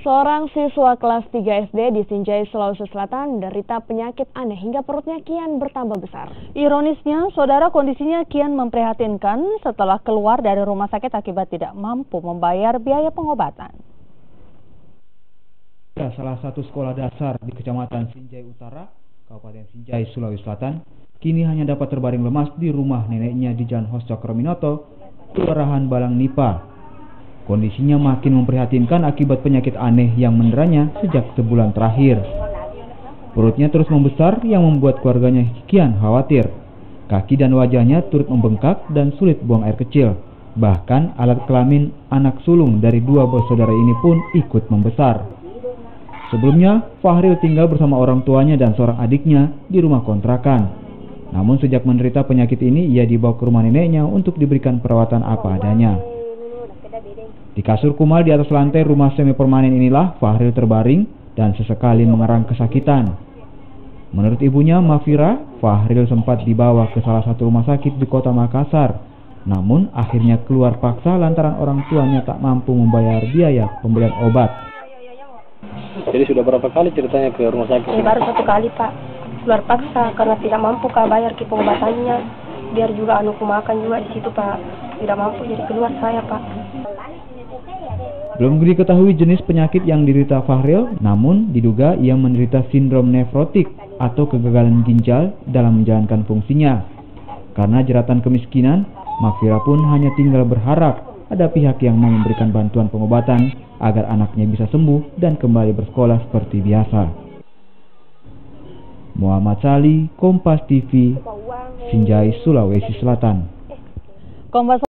Seorang siswa kelas 3 SD di Sinjai, Sulawesi Selatan menderita penyakit aneh hingga perutnya kian bertambah besar. Ironisnya, saudara, kondisinya kian memprihatinkan setelah keluar dari rumah sakit akibat tidak mampu membayar biaya pengobatan. Salah satu sekolah dasar di Kecamatan Sinjai Utara, Kabupaten Sinjai, Sulawesi Selatan, kini hanya dapat terbaring lemas di rumah neneknya di Jalan Hos Cokroaminoto, Kelurahan Balang Nipa. Kondisinya makin memprihatinkan akibat penyakit aneh yang menderanya sejak sebulan terakhir. Perutnya terus membesar yang membuat keluarganya kian khawatir. Kaki dan wajahnya turut membengkak dan sulit buang air kecil. Bahkan alat kelamin anak sulung dari dua bersaudara ini pun ikut membesar. Sebelumnya, Fahril tinggal bersama orang tuanya dan seorang adiknya di rumah kontrakan. Namun sejak menderita penyakit ini, ia dibawa ke rumah neneknya untuk diberikan perawatan apa adanya. Di kasur kumal di atas lantai rumah semi permanen inilah Fahril terbaring dan sesekali mengerang kesakitan. Menurut ibunya, Mafira, Fahril sempat dibawa ke salah satu rumah sakit di kota Makassar. Namun akhirnya keluar paksa lantaran orang tuanya tak mampu membayar biaya pembelian obat. Jadi sudah berapa kali ceritanya ke rumah sakit? Baru satu kali, Pak. Keluar paksa karena tidak mampu bayar ke pengobatannya. Biar juga anuku makan juga di situ, Pak. Tidak mampu, jadi keluar saya, Pak. Belum diketahui jenis penyakit yang diderita Fahril, namun diduga ia menderita sindrom nefrotik atau kegagalan ginjal dalam menjalankan fungsinya. Karena jeratan kemiskinan, Mafira pun hanya tinggal berharap ada pihak yang mau memberikan bantuan pengobatan agar anaknya bisa sembuh dan kembali bersekolah seperti biasa. Muhammad Sali, Kompas TV, Sinjai, Sulawesi Selatan.